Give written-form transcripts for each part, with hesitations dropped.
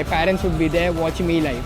my parents would be there watching me live.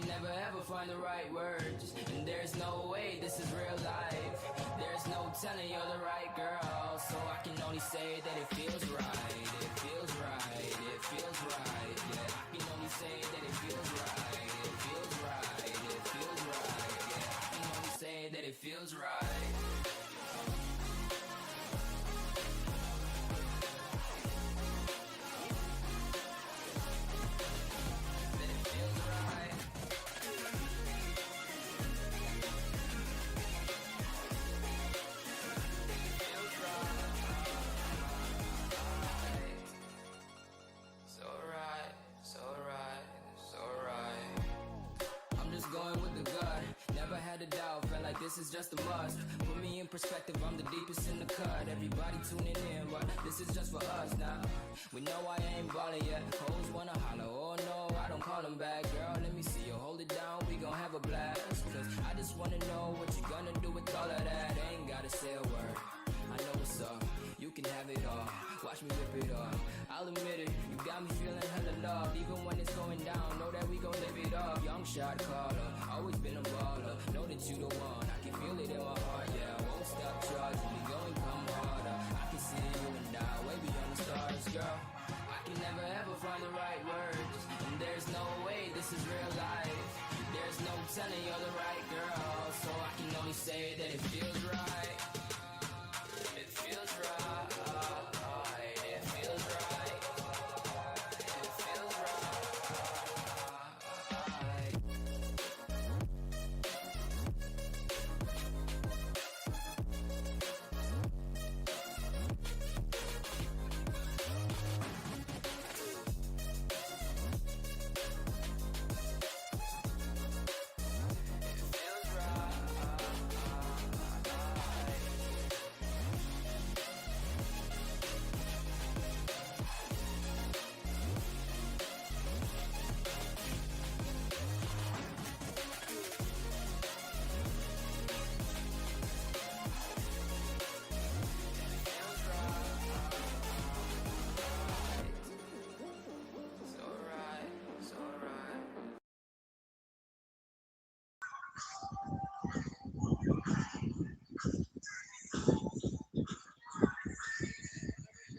Never ever find the right words, and there's no way this is real life. There's no telling you're the right girl, so I can only say that it feels right. It feels right, it feels right. Yeah, I can only say that it feels right. It feels right, it feels right. Yeah, I can only say that it feels right. This is just a must. Put me in perspective, I'm the deepest in the cut. Everybody tuning in, but this is just for us now. We know I ain't ballin' yet. Hoes wanna holler, oh no, I don't call them back. Girl, let me see you hold it down, we gon' have a blast. Cause I just wanna know what you gonna do with all of that. Ain't gotta say a word, I know what's up. You can have it all, watch me rip it off. I'll admit it, you got me feeling hella loved. Even when it's going down, know that we gon' live it up. Young shot caller, always been a baller. Know that you the one, I can feel it in my heart. Yeah, I won't stop charging, we going come harder. I can see you and I, way beyond the stars, girl. I can never ever find the right words, and there's no way this is real life. There's no telling you're the right girl, so I can only say that it feels right. It feels right.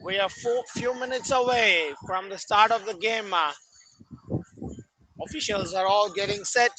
We are few minutes away from the start of the game. Officials are all getting set.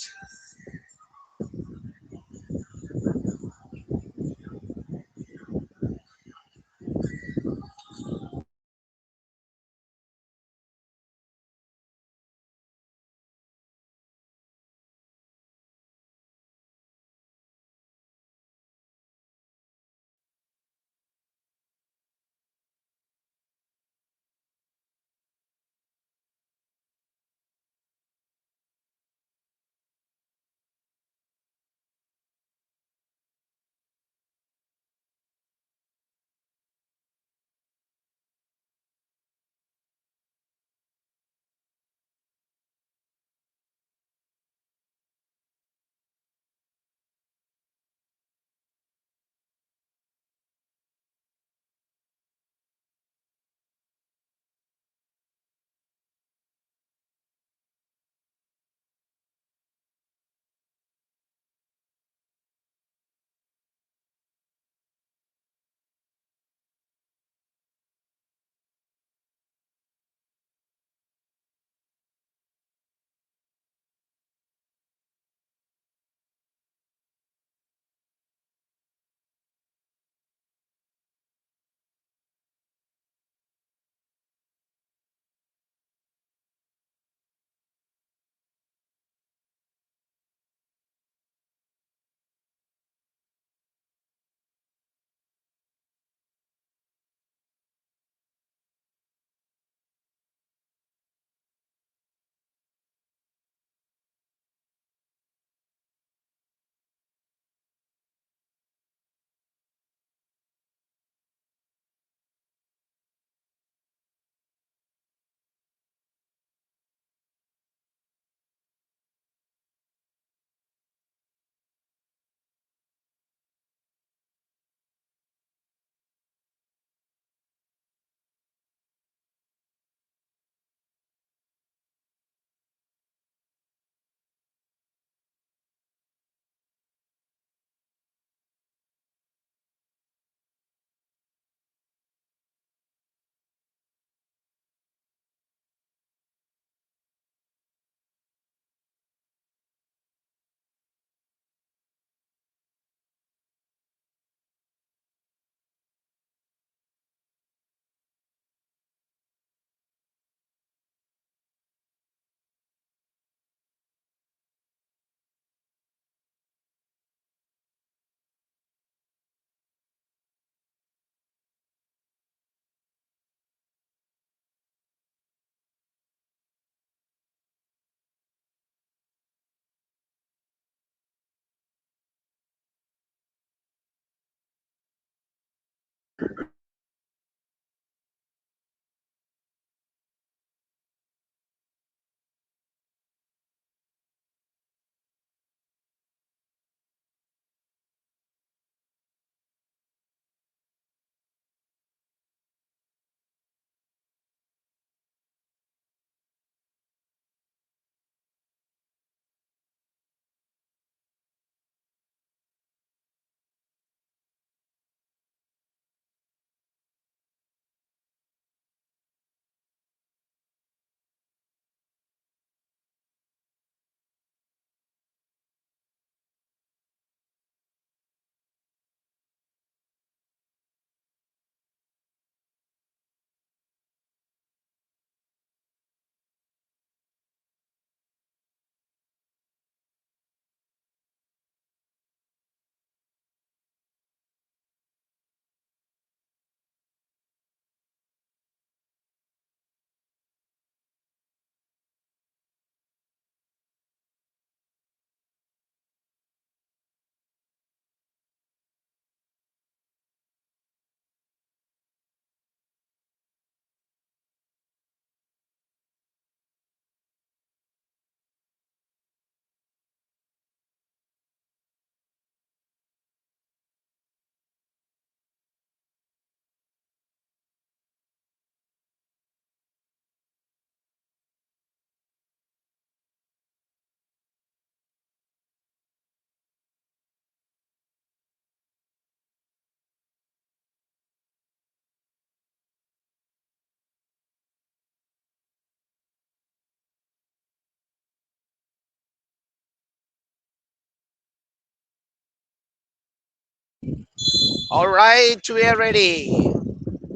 All right, we are ready.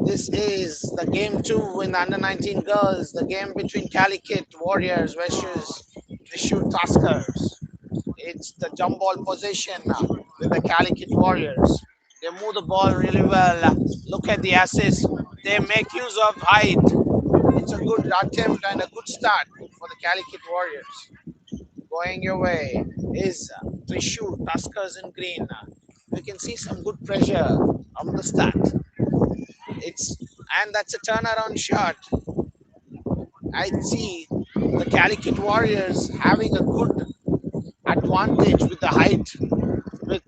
This is the game two in the under 19 girls, the game between Calicut Warriors versus Thrissur Tuskers. It's the jump ball possession with the Calicut Warriors. They move the ball really well. Look at the assist. They make use of height. It's a good attempt and a good start for the Calicut Warriors. Going your way is Thrissur Tuskers in green. We can see some good pressure on the start. It's and that's a turnaround shot. I see the Calicut Warriors having a good advantage with the height. With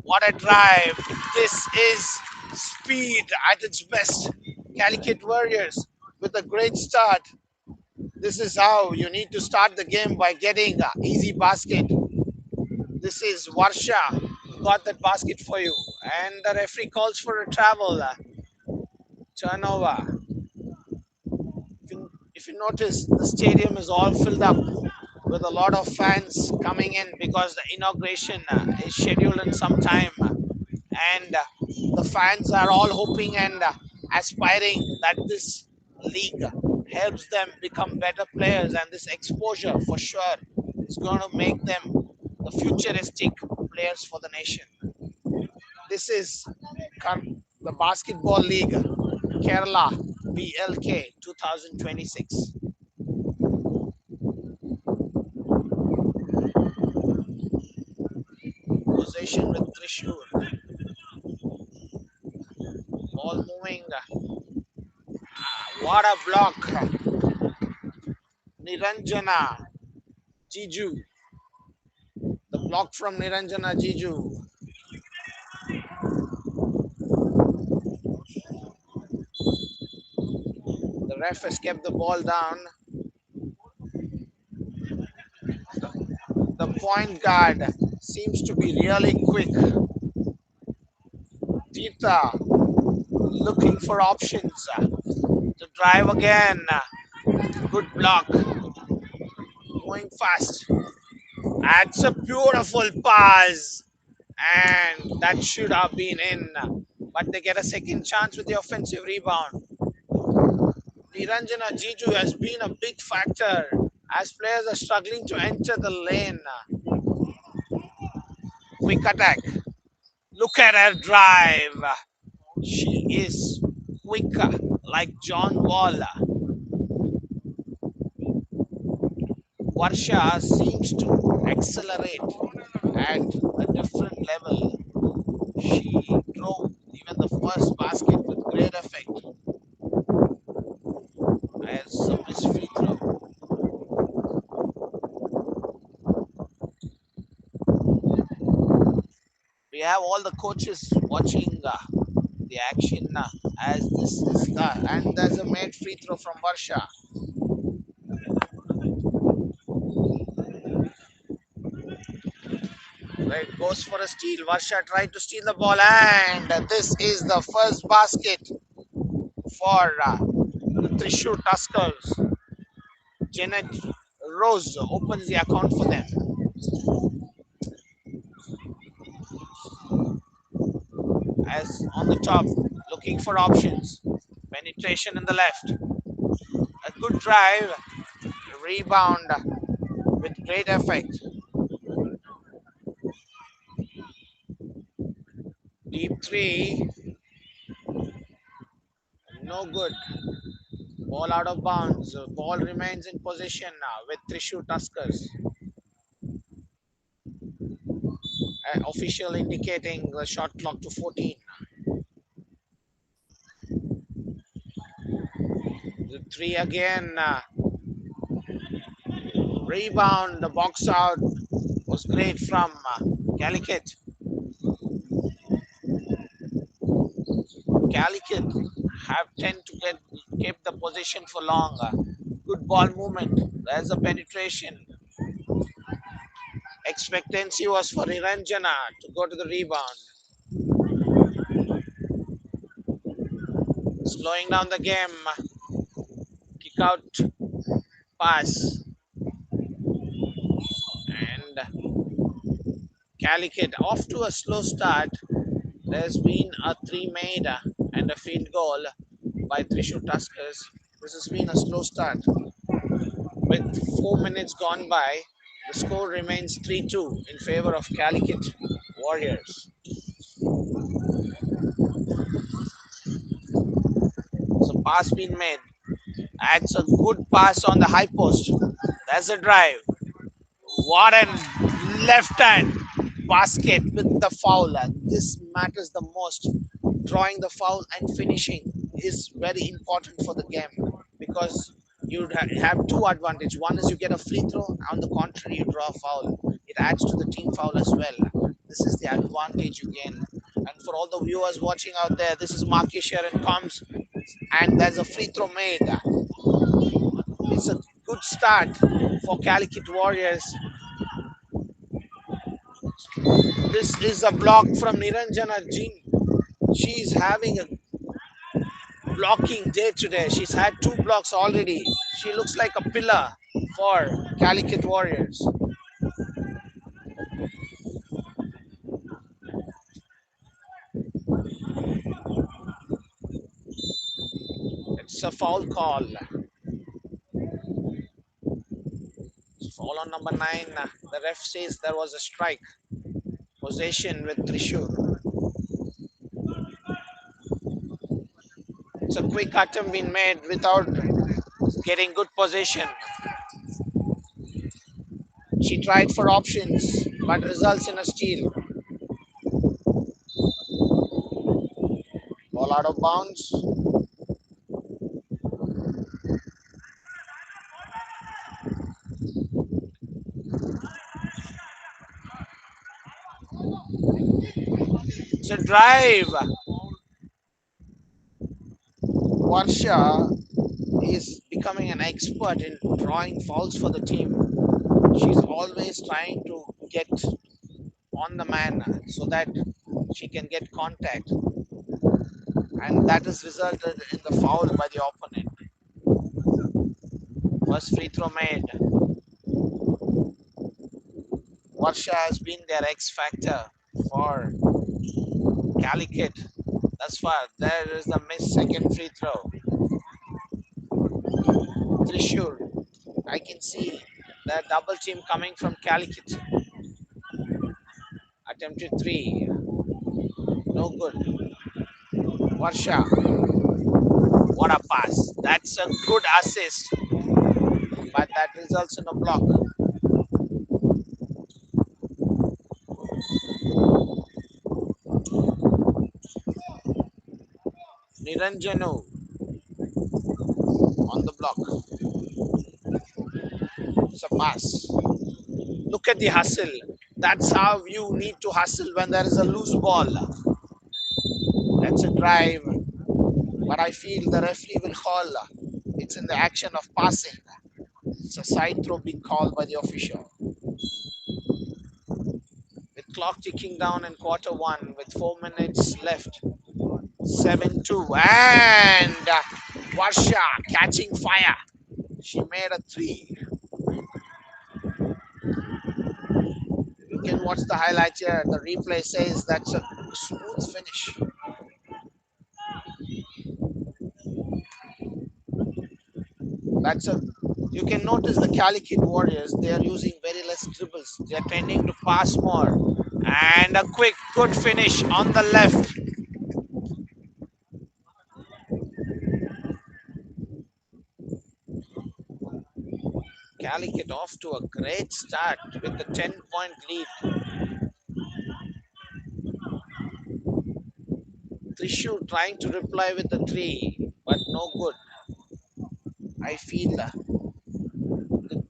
what a drive! This is speed at its best. Calicut Warriors with a great start. This is how you need to start the game by getting an easy basket. This is Varsha got that basket for you, and the referee calls for a travel turnover. If you notice, the stadium is all filled up with a lot of fans coming in because the inauguration is scheduled in some time, and the fans are all hoping and aspiring that this league helps them become better players, and this exposure for sure is going to make them the futuristic players for the nation. This is the Basketball League Kerala BLK 2026. Possession with Thrissur. Ball moving. What a block. Niranjana Jiju. The block from Niranjana Jiju. The ref has kept the ball down. The point guard seems to be really quick. Tita looking for options to drive again. Good block. Going fast. That's a beautiful pass. And that should have been in. But they get a second chance with the offensive rebound. Niranjana Jiju has been a big factor as players are struggling to enter the lane. Quick attack. Look at her drive. She is quick like John Wall. Varsha seems to accelerate at a different level. She drove even the first basket with great effect as a missed free throw. We have all the coaches watching the action as this is and there's a made free throw from Varsha. Right, goes for a steal. Varsha tried to steal the ball, and this is the first basket for the Thrissur Tuskers. Janet Rose opens the account for them. As on the top, looking for options. Penetration in the left. A good drive. Rebound with great effect. Deep three. No good. Ball out of bounds. Ball remains in possession now with Thrissur Tuskers. Official indicating the shot clock to 14. The three again. Rebound. The box out was great from Calicut. Calicut have tend to keep the position for long. Good ball movement. There's a penetration. Expectancy was for Niranjana to go to the rebound. Slowing down the game. Kick out pass. And Calicut off to a slow start. There's been a three made and a field goal by Thrissur Tuskers. This has been a slow start. With 4 minutes gone by, the score remains 3-2 in favor of Calicut Warriors. So pass being made. That's a good pass on the high post. That's a drive. What a left hand basket with the foul. This matters the most. Drawing the foul and finishing is very important for the game because you have two advantages. One is you get a free throw. On the contrary, you draw a foul. It adds to the team foul as well. This is the advantage you gain. And for all the viewers watching out there, this is Marquis Sharon comes and there's a free throw made. It's a good start for Calicut Warriors. This is a block from Niranjana Jean. She's having a blocking day today. She's had 2 blocks already. She looks like a pillar for Calicut Warriors. It's a foul call. Foul on number 9. The ref says there was a strike. Possession with Thrissur. It's a quick attempt being made without getting good possession. She tried for options but results in a steal. Ball out of bounds. It's a drive. Varsha is becoming an expert in drawing fouls for the team. She's always trying to get on the man so that she can get contact, and that has resulted in the foul by the opponent. First free throw made. Varsha has been their X factor for Calicut thus far. There is the missed second free throw. Thrissur, I can see the double team coming from Calicut. Attempted three, no good. Varsha, what a pass. That's a good assist, but that results in a block. Niranjanu on the block. It's a pass. Look at the hustle. That's how you need to hustle when there is a loose ball. That's a drive, but I feel the referee will call. It's in the action of passing. It's a side throw being called by the official. With clock ticking down in quarter one with 4 minutes left. 7-2 and Varsha catching fire. She made a three. You can watch the highlight here. The replay says that's a smooth finish. That's a. You can notice the Calicut Warriors. They are using very less dribbles. They are tending to pass more. And a quick, good finish on the left. Calicut off to a great start with the 10-point lead. Thrissur trying to reply with the three, but no good. I feel the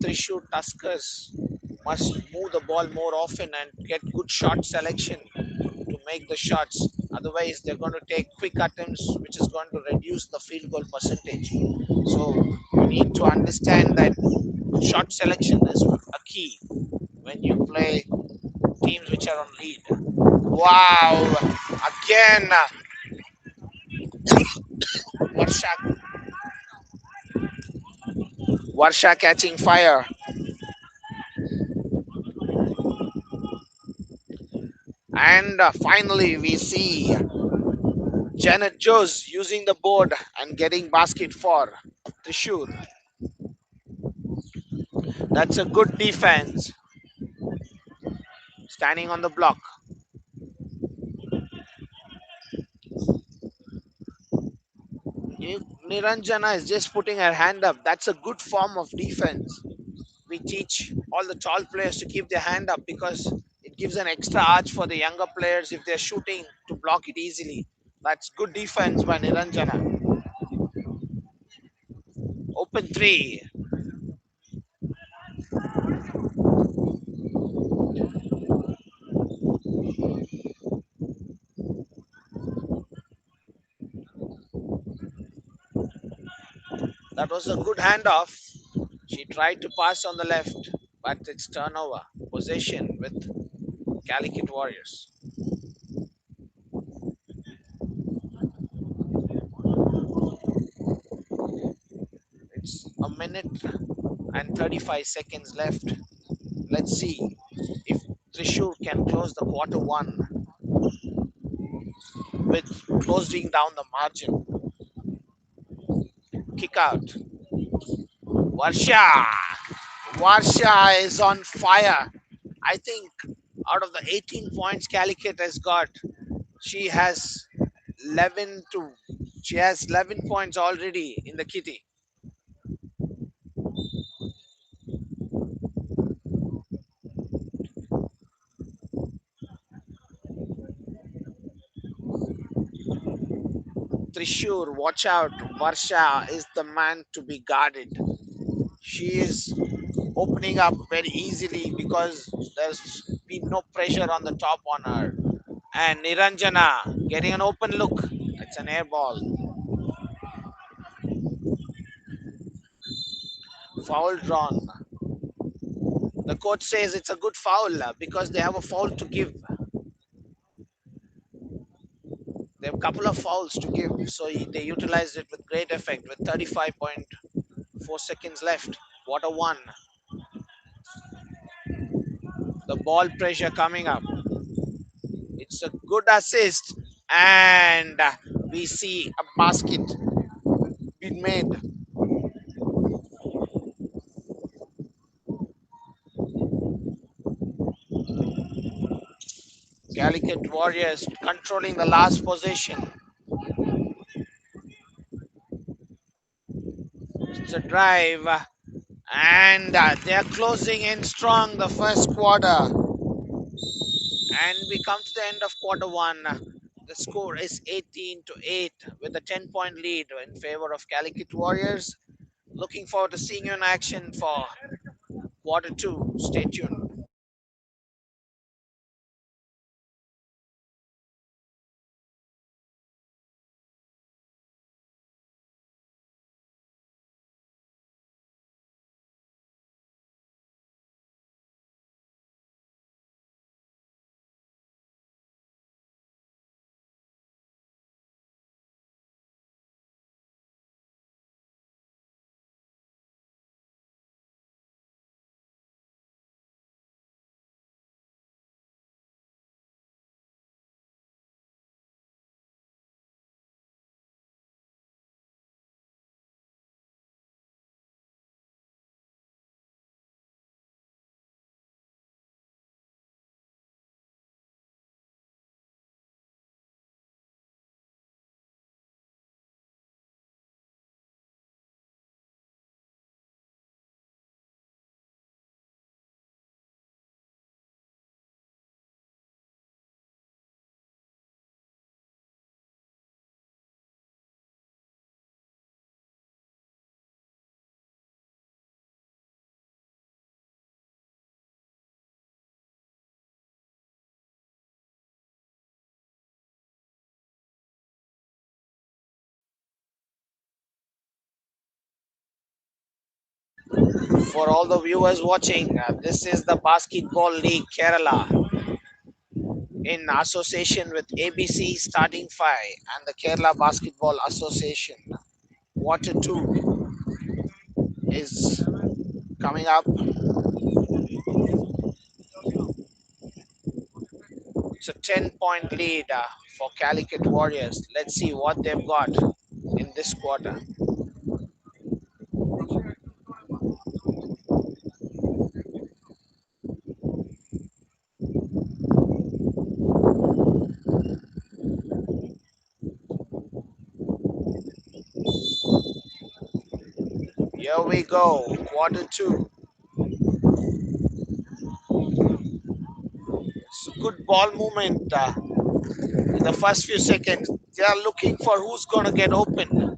Thrissur Tuskers must move the ball more often and get good shot selection to make the shots. Otherwise, they're going to take quick attempts, which is going to reduce the field goal percentage. So, you need to understand that shot selection is a key when you play teams which are on lead. Wow! Again, Varsha catching fire. And finally, we see Janet Joes using the board and getting basket for Thrissur. That's a good defense. Standing on the block. Niranjana is just putting her hand up. That's a good form of defense. We teach all the tall players to keep their hand up because it gives an extra arch for the younger players if they're shooting to block it easily. That's good defense by Niranjana. Open three. That was a good handoff. She tried to pass on the left, but it's turnover. Possession with Calicut Warriors. It's a minute and 35 seconds left. Let's see if Thrissur can close the quarter one with closing down the margin. Kick out. Varsha. Varsha is on fire. I think out of the 18 points Calicut has got, she has 11 to she has 11 points already in the kitty. Thrissur, watch out. Varsha is the man to be guarded. She is opening up very easily because there's been no pressure on the top on her. And Niranjana getting an open look. It's an air ball. Foul drawn. The coach says it's a good foul because they have a foul to give. They have a couple of fouls to give, so they utilized it with great effect with 35.4 seconds left. Quarter one. The ball pressure coming up. It's a good assist, and we see a basket being made. Calicut Warriors controlling the last possession. It's a drive, and they're closing in strong the first quarter. And we come to the end of quarter one. The score is 18 to 8 with a 10-point lead in favor of Calicut Warriors. Looking forward to seeing you in action for quarter two. Stay tuned. For all the viewers watching, this is the Basketball League Kerala in association with ABC Starting 5 and the Kerala Basketball Association. Quarter 2 is coming up. It's It's a 10-point lead for Calicut Warriors. Let's see what they've got in this quarter. Here we go, quarter two. It's a good ball movement in the first few seconds. They are looking for who's going to get open.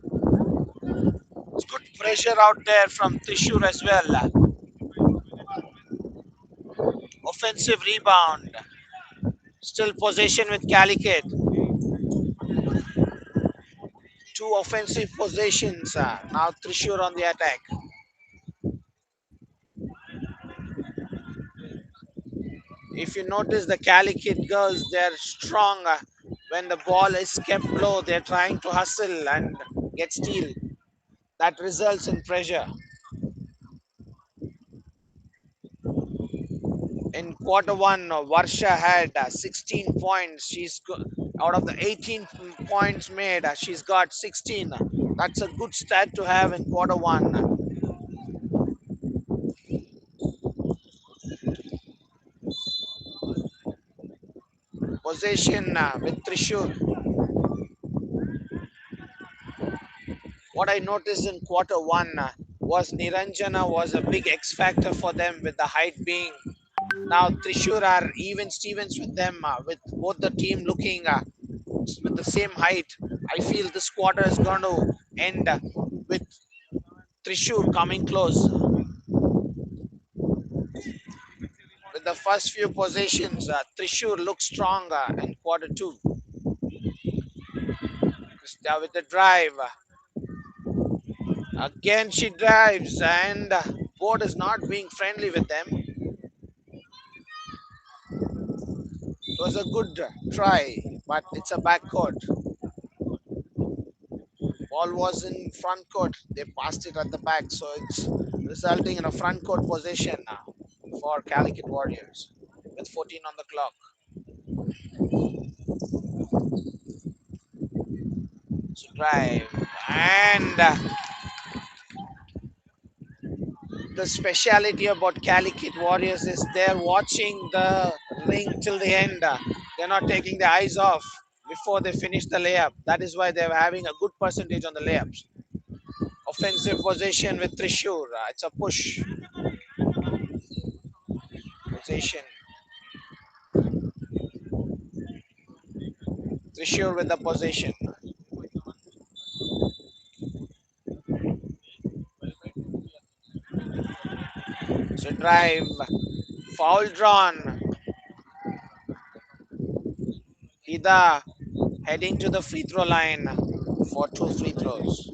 It's good pressure out there from Thrissur as well. Offensive rebound. Still possession with Calicut. Two offensive possessions. Now Thrissur on the attack. If you notice the Calicut girls, they're strong. When the ball is kept low, they're trying to hustle and get steal. That results in pressure. In quarter one, Varsha had 16 points. Out of the 18 points made, she's got 16. That's a good stat to have in quarter one. Possession with Thrissur. What I noticed in quarter one was Niranjana was a big X factor for them with the height being. Now Thrissur are even Stevens with them, with both the team looking with the same height. I feel this quarter is going to end with Thrissur coming close. With the first few possessions, Thrissur looks stronger in quarter two. With the drive, again she drives and board is not being friendly with them. It was a good try, but it's a back court. Ball was in front court. They passed it at the back, so it's resulting in a front court possession now for Calicut Warriors with 14 on the clock. So drive and the speciality about Calicut Warriors is they're watching the ring till the end. They're not taking their eyes off before they finish the layup. That is why they're having a good percentage on the layups. Offensive possession with Thrissur. It's a push. Possession. Thrissur with the possession. So drive. Foul drawn. Hida heading to the free throw line for 2 free throws.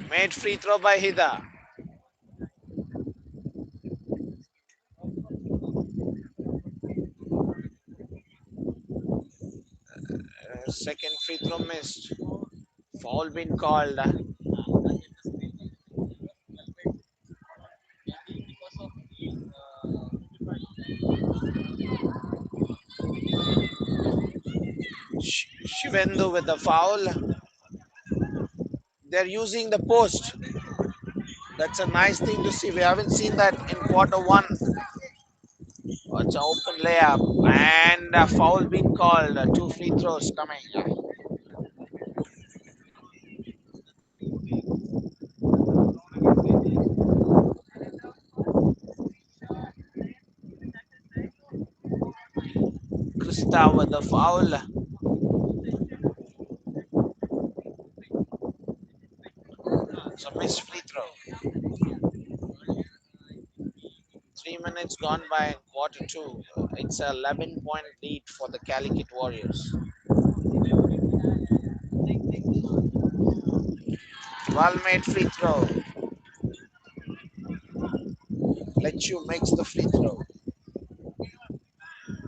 Made free throw by Hida. Second free throw missed. Foul been called. Shivendu with the foul. They're using the post. That's a nice thing to see. We haven't seen that in quarter one. It's an open layup and a foul being called. 2 free throws coming. Krista with the foul. It's a missed free throw. 3 minutes gone by in quarter two. It's a 11-point lead for the Calicut Warriors. Well made free throw. Lechu makes the free throw.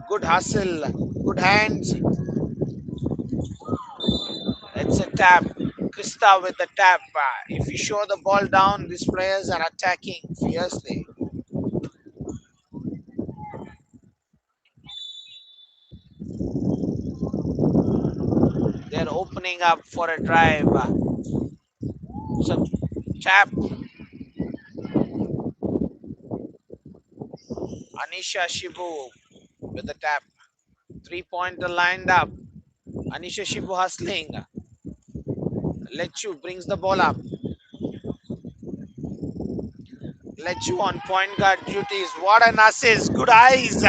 Good hustle, good hands. It's a tap. Pista with the tap. If you show the ball down, these players are attacking fiercely. They're opening up for a drive. So tap. Anisha Shibu with the tap. 3-pointer lined up. Anisha Shibu hustling. Lechu brings the ball up. Lechu on point guard duties. What an assist. Good eyes.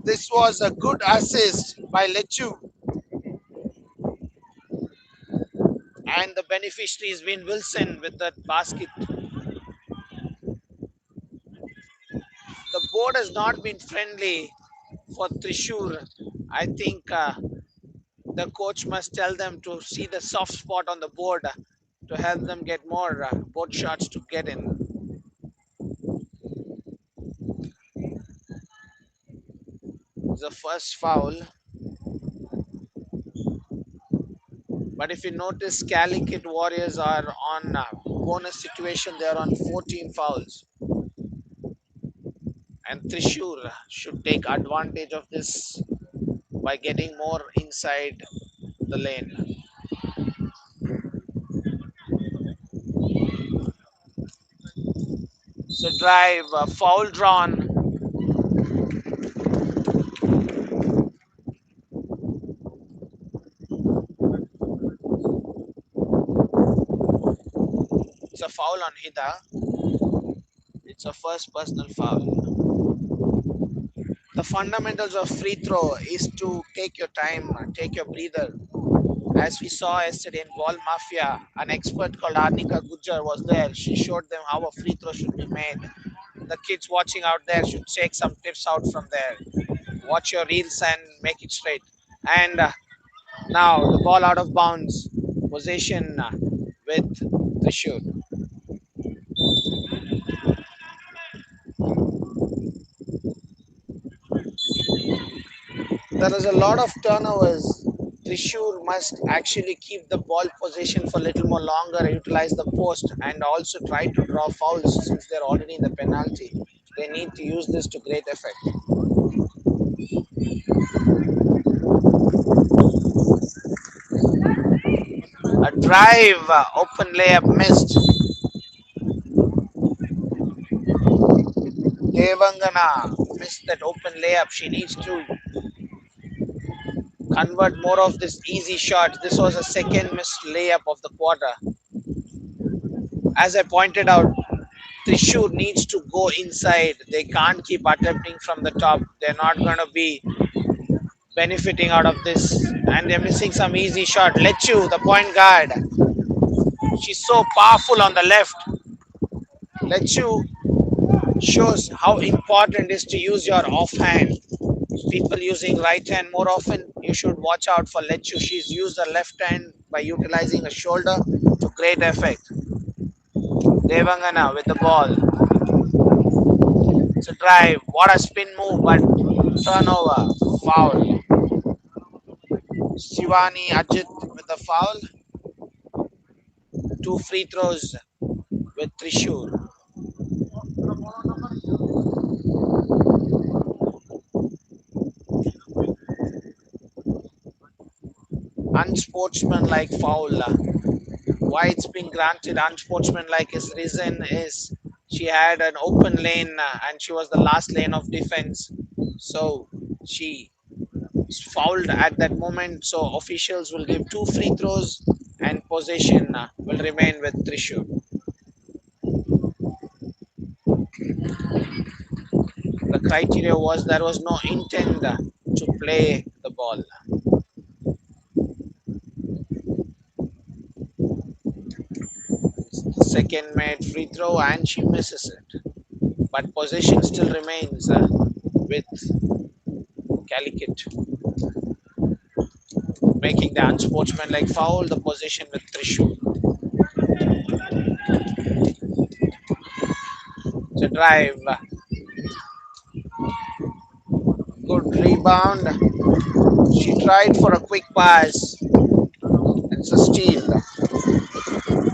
This was a good assist by Lechu. And the beneficiary has been Wilson with that basket. The board has not been friendly for Thrissur. I think the coach must tell them to see the soft spot on the board to help them get more board shots to get in. The first foul. But if you notice, Calicut Warriors are on bonus situation. They are on 14 fouls. And Thrissur should take advantage of this by getting more inside the lane. So drive, foul drawn. It's a foul on Hida. It's a first personal foul. The fundamentals of free throw is to take your time, take your breather. As we saw yesterday in Ball Mafia, an expert called Arnika Gujjar was there. She showed them how a free throw should be made. The kids watching out there should take some tips out from there. Watch your reels and make it straight. And now the ball out of bounds. Possession with Thrissur. There is a lot of turnovers. Thrissur must actually keep the ball possession for a little more longer, utilize the post, and also try to draw fouls since they're already in the penalty. They need to use this to great effect. A drive, open layup missed. Devangana missed that open layup. She needs to convert more of this easy shots. This was a second missed layup of the quarter. As I pointed out, Thrissur needs to go inside. They can't keep attempting from the top. They're not going to be benefiting out of this. And they're missing some easy shot. Lechu, the point guard. She's so powerful on the left. Lechu shows how important it is to use your offhand. People using right hand more often, you should watch out for Lechu. She's used her left hand by utilizing her shoulder to great effect. Devangana with the ball. It's a drive. What a spin move, but turnover. Foul. Shivani Ajit with the foul. 2 free throws with Thrissur. Unsportsmanlike foul. Why it's been granted unsportsmanlike is reason is she had an open lane and she was the last lane of defense. So she fouled at that moment. So officials will give 2 free throws and possession will remain with Thrissur. The criteria was there was no intent to play the ball. Second made free throw and she misses it. But possession still remains with Calicut. Making the unsportsmanlike foul, the possession with Thrissur. It's a drive. Good rebound. She tried for a quick pass. And It's a steal.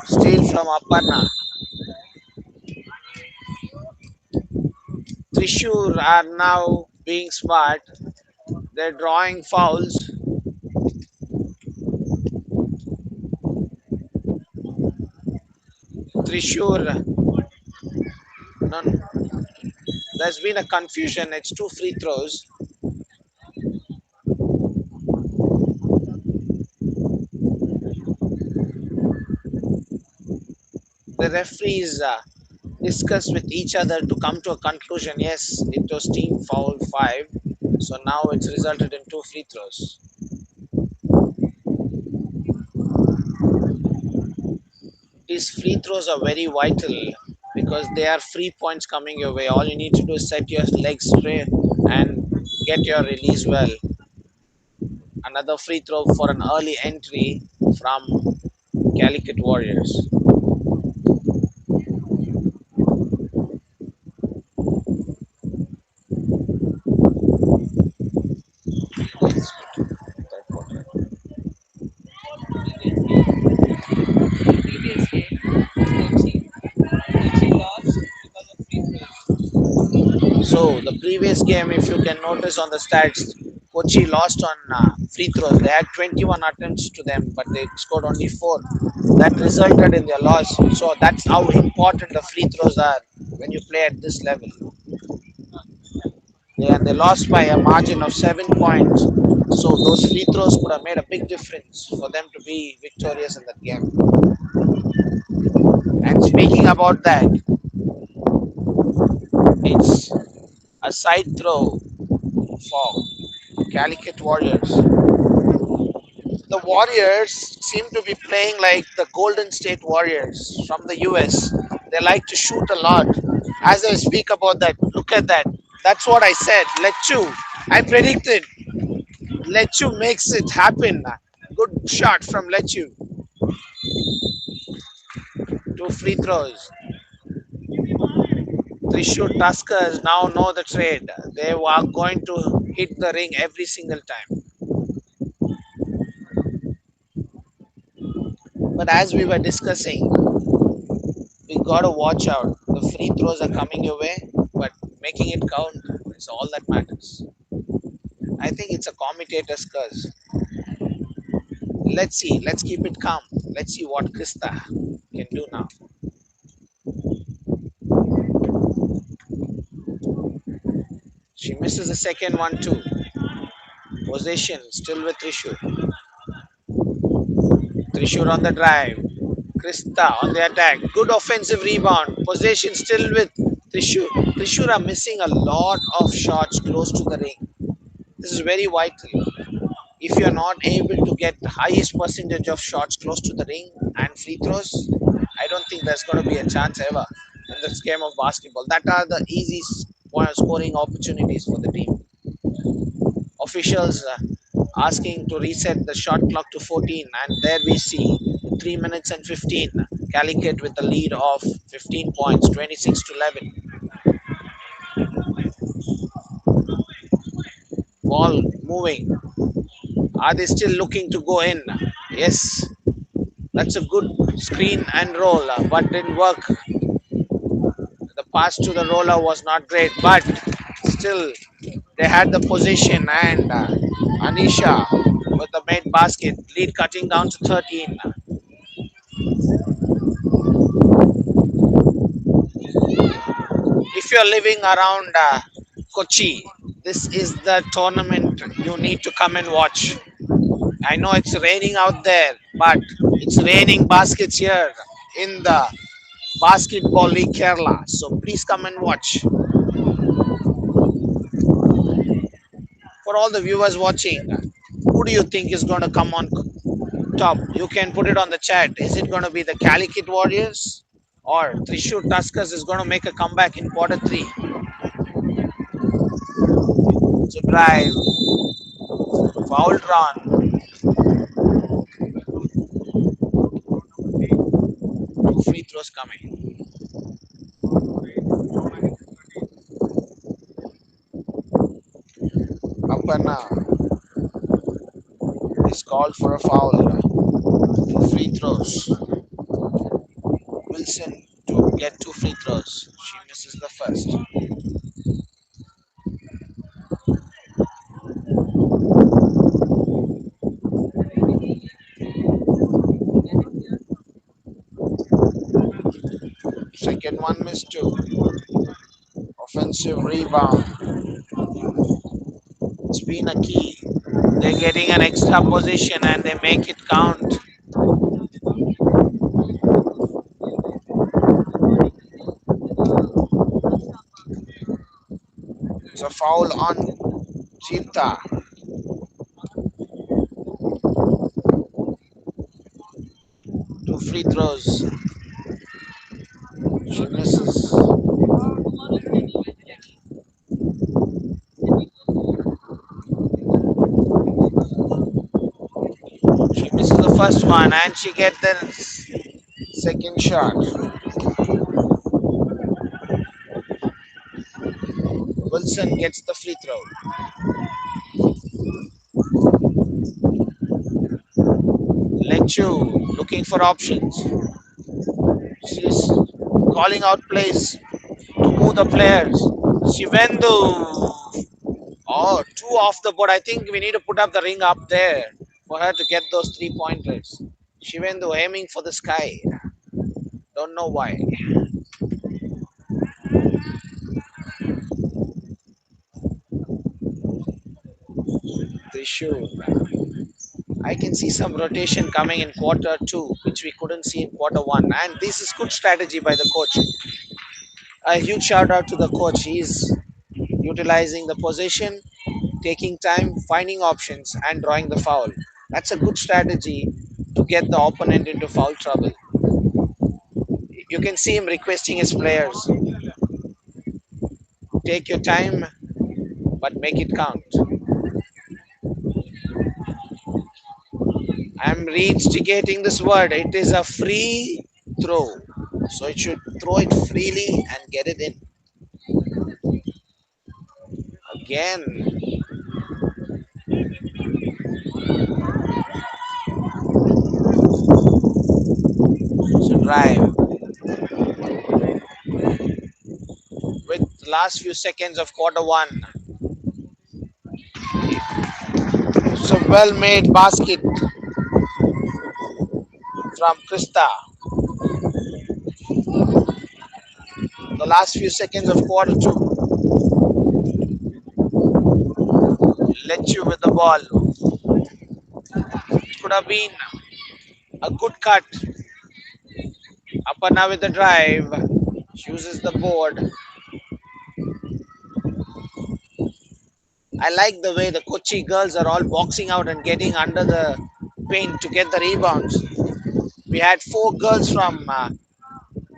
Steal from Aparna. Thrissur are now being smart. They're drawing fouls. Thrissur, no, there's been a confusion. It's two free throws. The referees discuss with each other to come to a conclusion. Yes, it was team foul 5. So now it's resulted in two free throws. These free throws are very vital because they are free points coming your way. All you need to do is set your legs straight and get your release well. Another free throw for an early entry from Calicut Warriors. So the previous game, if you can notice on the stats, Kochi lost on free throws. They had 21 attempts to them, but they scored only 4. That resulted in their loss. So that's how important the free throws are when you play at this level. And they lost by a margin of 7 points. So those free throws could have made a big difference for them to be victorious in that game. And speaking about that, it's a side throw for Calicut Warriors. The Warriors seem to be playing like the Golden State Warriors from the US. They like to shoot a lot. As I speak about that, look at that. That's what I said. Lechu. I predicted Lechu makes it happen. Good shot from Lechu. Two free throws. Thrissur Tuskers now know the trade. They are going to hit the ring every single time. But as we were discussing, we gotta watch out. The free throws are coming your way, but making it count is all that matters. I think it's a commentator's curse. Let's see. Let's keep it calm. Let's see what Krista can do now. She misses the second one too. Possession still with Thrissur. Thrissur on the drive. Krista on the attack. Good offensive rebound. Possession still with Thrissur. Thrissur are missing a lot of shots close to the ring. This is very vital. If you're not able to get the highest percentage of shots close to the ring and free throws, I don't think there's going to be a chance ever in this game of basketball. That are the easy scoring opportunities for the team. Officials asking to reset the shot clock to 14, and there we see 3 minutes and 15. Calicut with a lead of 15 points, 26 to 11. Ball moving. Are they still looking to go in? Yes. That's a good screen and roll, but didn't work. The pass to the roller was not great, but still they had the position, and Anisha with the made basket, lead cutting down to 13. If you're living around Kochi, this is the tournament you need to come and watch. I know it's raining out there, but it's raining baskets here in the Basketball League Kerala. So please come and watch. For all the viewers watching, who do you think is going to come on top? You can put it on the chat. Is it going to be the Calicut Warriors or Thrissur Tuskers is going to make a comeback in quarter 3? So drive, foul drawn, two free throws coming. Aparna is called for a foul. Two free throws. Wilson to get two free throws. She misses the first. Second one missed too. Offensive rebound. It's been a key. They're getting an extra position and they make it count. It's a foul on Jeeta. Two free throws. She misses. She misses the first one and she gets the second shot. Wilson gets the free throw. Lechu looking for options. She's calling out plays to move the players. Shivendu. Oh, two off the board. I think we need to put up the ring up there for her to get those 3 pointers. Shivendu aiming for the sky. Don't know why. Thrissur. I can see some rotation coming in quarter two, which we couldn't see in quarter one. And this is good strategy by the coach. A huge shout out to the coach. He's utilizing the position, taking time, finding options, and drawing the foul. That's a good strategy to get the opponent into foul trouble. You can see him requesting his players, take your time, but make it count. I'm reinstigating this word. It is a free throw. So it should throw it freely and get it in. Again, it's a drive. With the last few seconds of quarter one, it's a well made basket from Krista. The last few seconds of quarter two, let you with the ball. It could have been a good cut. Aparna with the drive. Uses the board. I like the way the Kochi girls are all boxing out and getting under the paint to get the rebounds. We had 4 girls from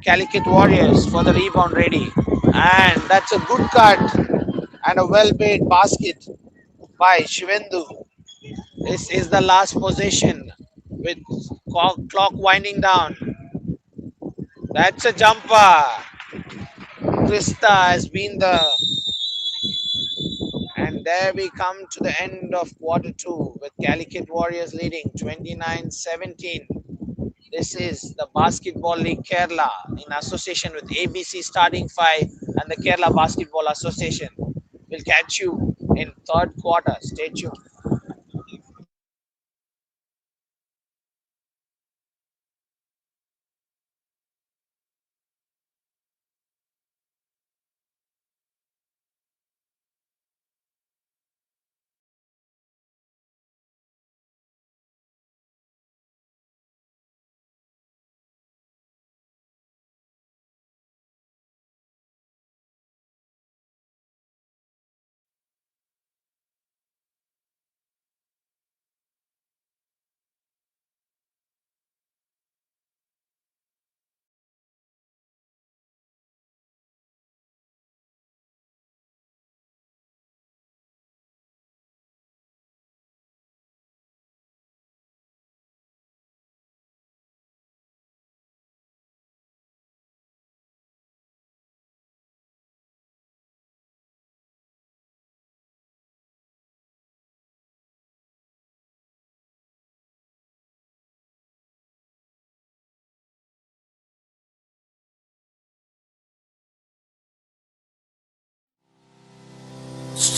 Calicut Warriors for the rebound ready. And that's a good cut and a well made basket by Shivendu. This is the last possession with clock winding down. That's a jumper. Krista has been the. And there we come to the end of quarter two with Calicut Warriors leading 29-17. This is the Basketball League Kerala in association with ABC Starting 5 and the Kerala Basketball Association. We'll catch you in third quarter. Stay tuned.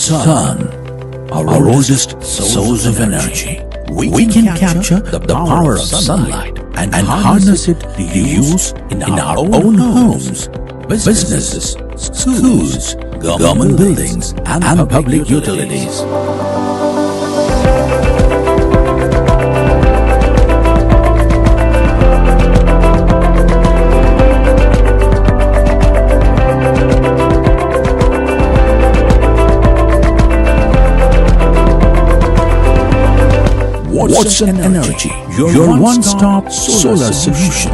Sun, our oldest source of energy. We can capture the power of sunlight and harness it to use in our own homes, businesses, schools, government buildings, and public utilities. Watson Energy, your one-stop solar solution.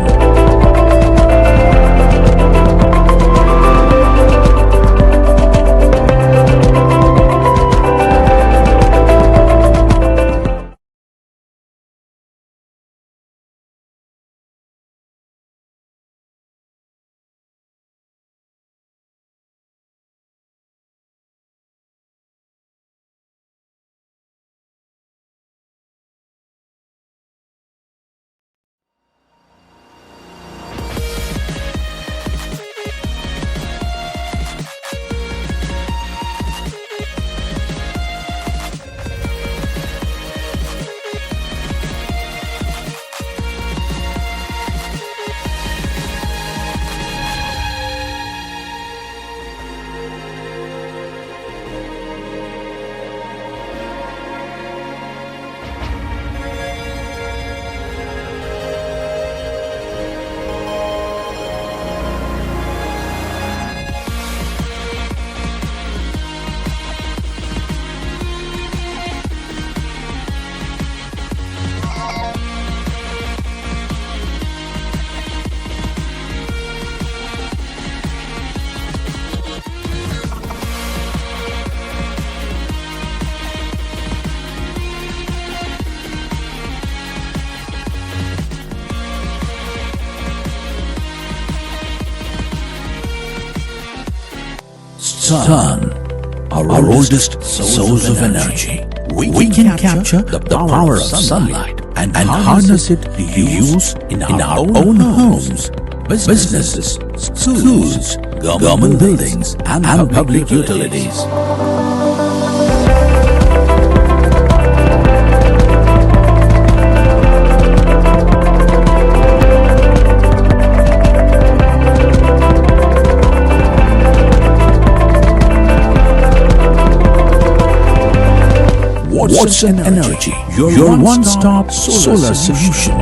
Sun, our oldest source of energy. We can capture the power of sunlight and harness it to use in our own homes, businesses, schools, government buildings, and public utilities. Watson Energy, your one-stop solar solution.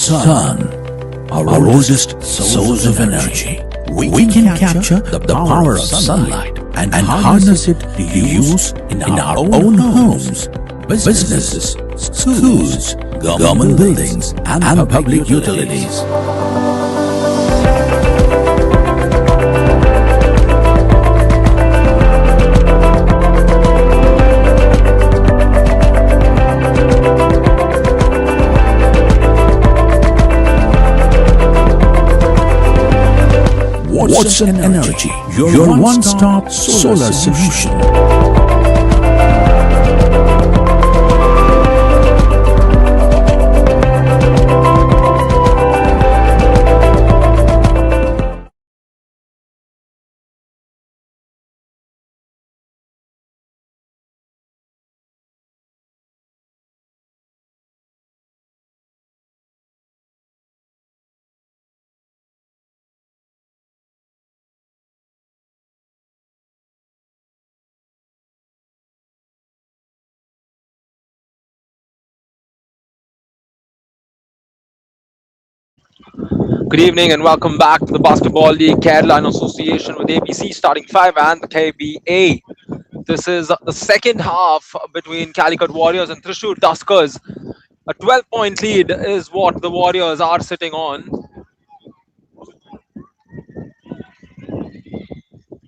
Sun, our oldest source of energy. We can capture the power of sunlight and harness it to use in our own homes, businesses, schools, government buildings, and public utilities. Watson Energy, your one-stop solar solution. Good evening and welcome back to the Basketball League Kerala in association with ABC Starting 5 and the KBA. This is the second half between Calicut Warriors and Thrissur Tuskers. A 12-point lead is what the Warriors are sitting on.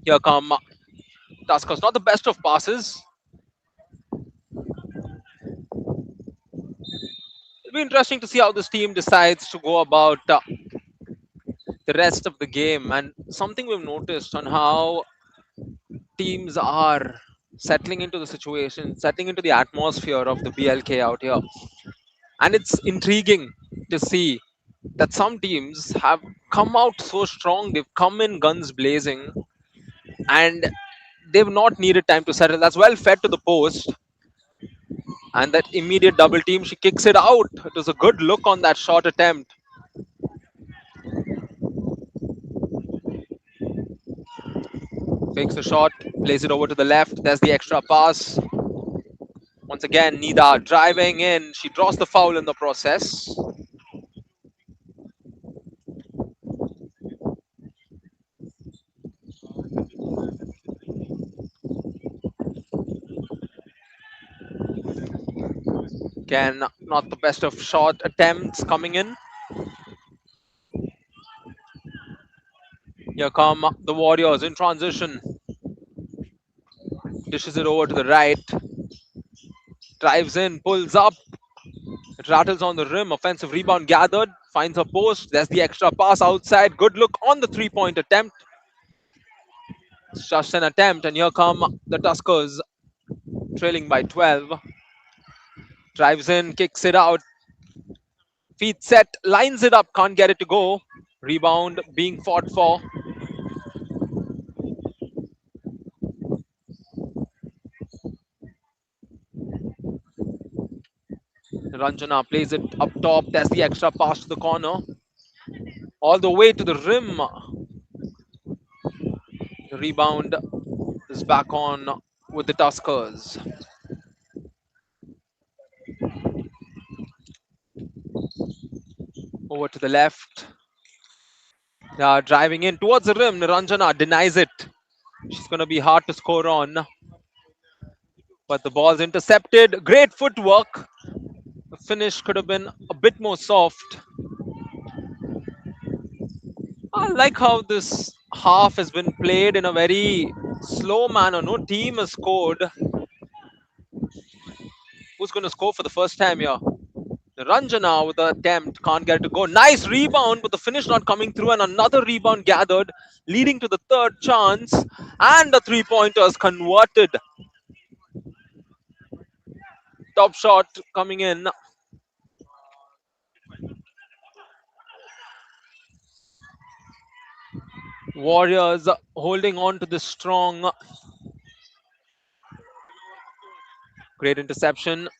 Here come Tuskers. Not the best of passes. It'll be interesting to see how this team decides to go about the rest of the game. And something we've noticed on how teams are settling into the situation, settling into the atmosphere of the BLK out here. And it's intriguing to see that some teams have come out so strong. They've come in guns blazing and they've not needed time to settle. That's well fed to the post. And that immediate double team, she kicks it out. It was a good look on that shot attempt. Fakes the shot, plays it over to the left. There's the extra pass. Once again, Nida driving in. She draws the foul in the process. Again, not the best of shot attempts coming in. Here come the Warriors in transition. Dishes it over to the right. Drives in, pulls up. It rattles on the rim. Offensive rebound gathered. Finds a post. There's the extra pass outside. Good look on the three-point attempt. It's just an attempt. And here come the Tuskers, trailing by 12. Drives in, kicks it out. Feet set, lines it up. Can't get it to go. Rebound being fought for. Ranjana plays it up top. There's the extra pass to the corner. All the way to the rim. The rebound is back on with the Tuskers. Over to the left. They are driving in towards the rim. Ranjana denies it. She's going to be hard to score on. But the ball's intercepted. Great footwork. The finish could have been a bit more soft. I like how this half has been played in a very slow manner. No team has scored. Who's going to score for the first time here? Ranjana with the attempt. Can't get it to go. Nice rebound, but the finish not coming through. And another rebound gathered, leading to the third chance. And the three-pointers converted. Top shot coming in. Warriors holding on to this strong. Great interception.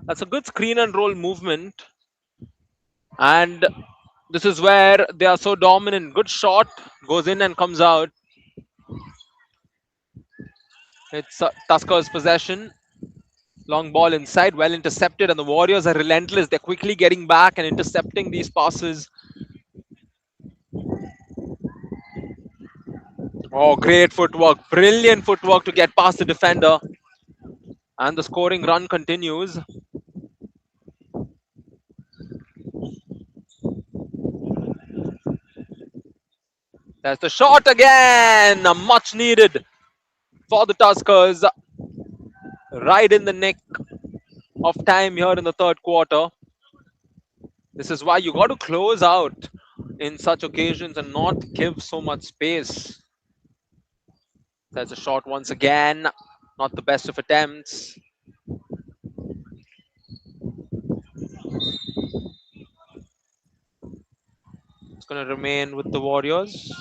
That's a good screen and roll movement. And this is where they are so dominant. Good shot goes in and comes out. It's Tuskers' possession. Long ball inside, well intercepted, and the Warriors are relentless. They're quickly getting back and intercepting these passes. Oh, great footwork. Brilliant footwork to get past the defender. And the scoring run continues. There's the shot again. Much needed for the Tuskers. Right in the nick of time here in the third quarter. This is why you got to close out in such occasions and not give so much space. There's a shot once again. Not the best of attempts. It's going to remain with the Warriors.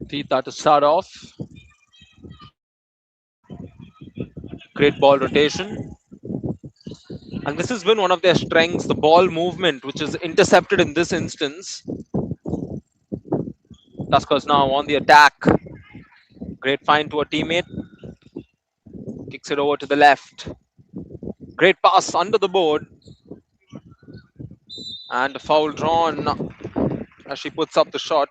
'Tita to start off. Great ball rotation. And this has been one of their strengths, the ball movement, which is intercepted in this instance. Tuskers now on the attack. Great find to a teammate. Kicks it over to the left. Great pass under the board. And a foul drawn as she puts up the shot.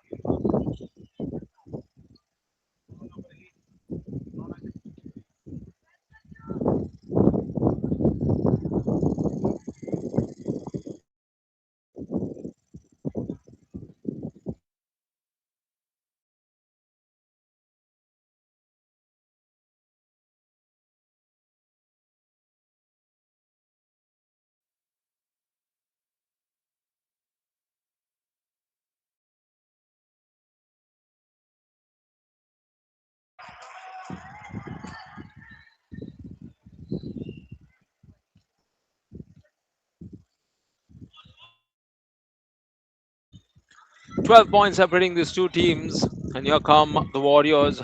"12 points separating these two teams. And here come the Warriors.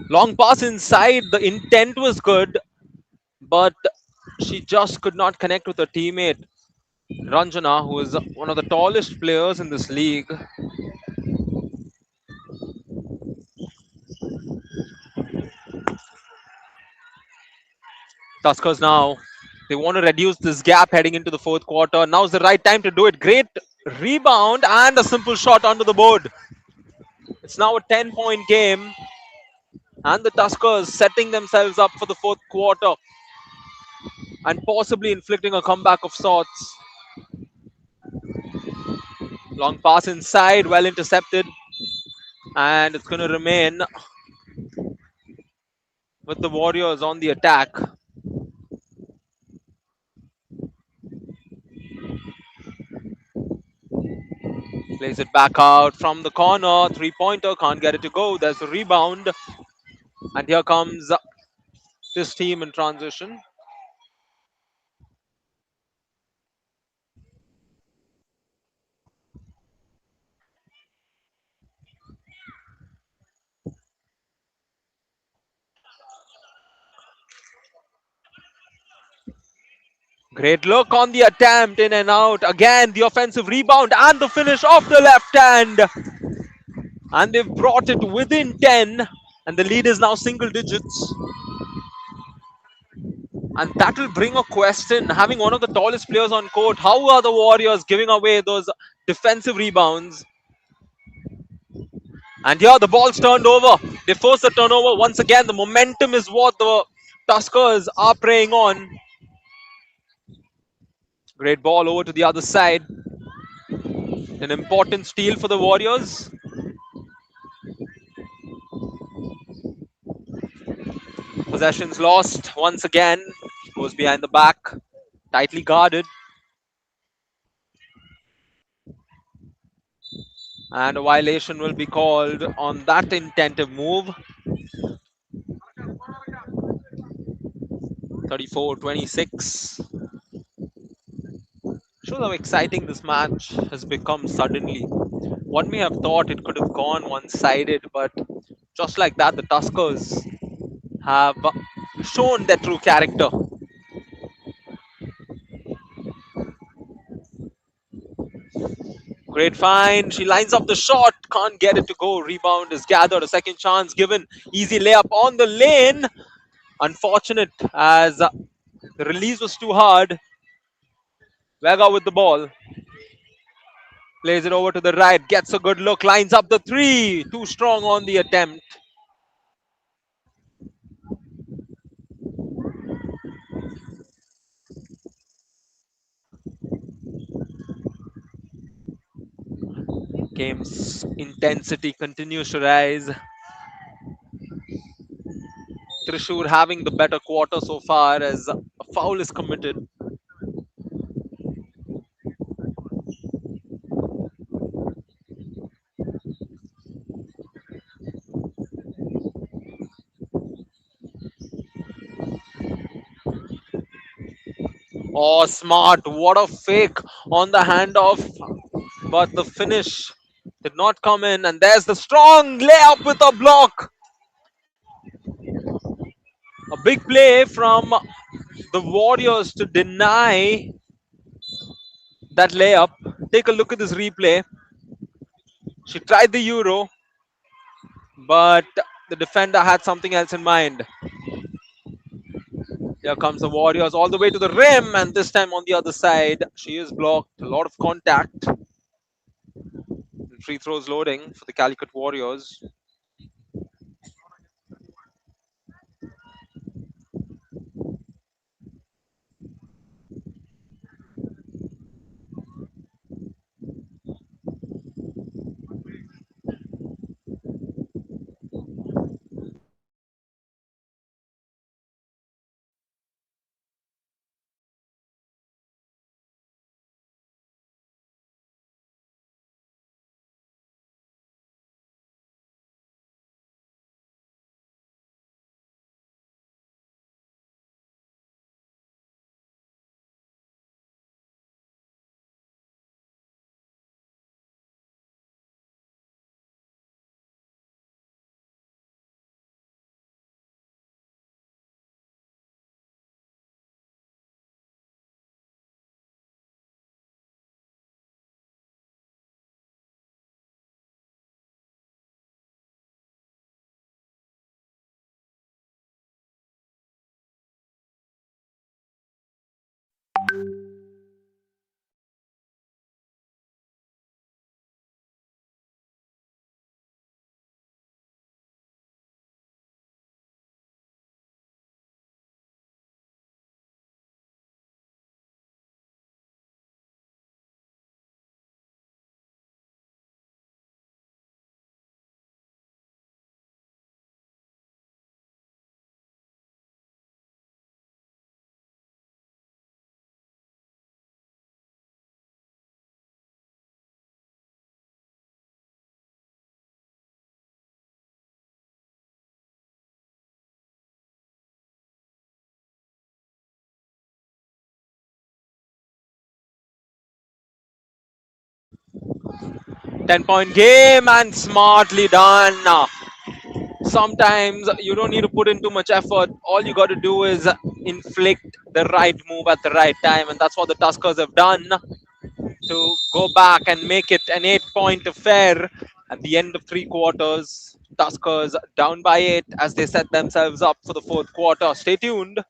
Long pass inside. The intent was good, but she just could not connect with her teammate, Ranjana, who is one of the tallest players in this league. Tuskers now, they want to reduce this gap heading into the fourth quarter. Now's the right time to do it. Great rebound and a simple shot onto the board. It's now a 10-point game, and the Tuskers setting themselves up for the fourth quarter and possibly inflicting a comeback of sorts. Long pass inside, well intercepted, and it's going to remain with the Warriors on the attack. Plays it back out from the corner. 3-pointer. Can't get it to go. There's a rebound. And here comes this team in transition. Great look on the attempt, in and out. Again, the offensive rebound and the finish off the left hand. And they've brought it within 10. And the lead is now single digits. And that will bring a question. Having one of the tallest players on court, how are the Warriors giving away those defensive rebounds? And here the ball's turned over. They force the turnover. Once again, the momentum is what the Tuskers are preying on. Great ball over to the other side. An important steal for the Warriors. Possessions lost once again. Goes behind the back. Tightly guarded. And a violation will be called on that intentive move. 34-26. Shows how exciting this match has become suddenly. One may have thought it could have gone one-sided, but just like that, the Tuskers have shown their true character. Great find. She lines up the shot. Can't get it to go. Rebound is gathered. A second chance given. Easy layup on the lane. Unfortunate as the release was too hard. Vega with the ball. Plays it over to the right. Gets a good look. Lines up the three. Too strong on the attempt. Game's intensity continues to rise. Thrissur having the better quarter so far as a foul is committed. Oh, smart. What a fake on the handoff. But the finish did not come in. And there's the strong layup with a block. A big play from the Warriors to deny that layup. Take a look at this replay. She tried the Euro, but the defender had something else in mind. Here comes the Warriors all the way to the rim, and this time on the other side, she is blocked. A lot of contact. Free throws loading for the Calicut Warriors. 10-point game and smartly done. Sometimes you don't need to put in too much effort. All you got to do is inflict the right move at the right time, and that's what the Tuskers have done to go back and make it an 8-point affair at the end of three quarters. Tuskers down by 8 as they set themselves up for the fourth quarter. Stay tuned.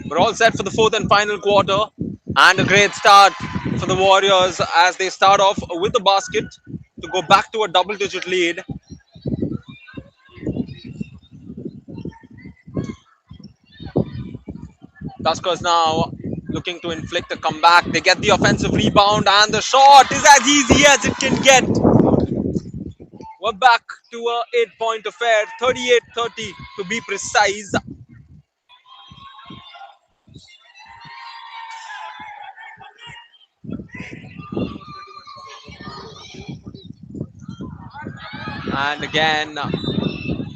We're all set for the fourth and final quarter. And a great start for the Warriors as they start off with the basket to go back to a double digit lead. Tuskers now looking to inflict a comeback. They get the offensive rebound, and the shot is as easy as it can get. We're back to a 8-point affair, 38-30 to be precise. And again,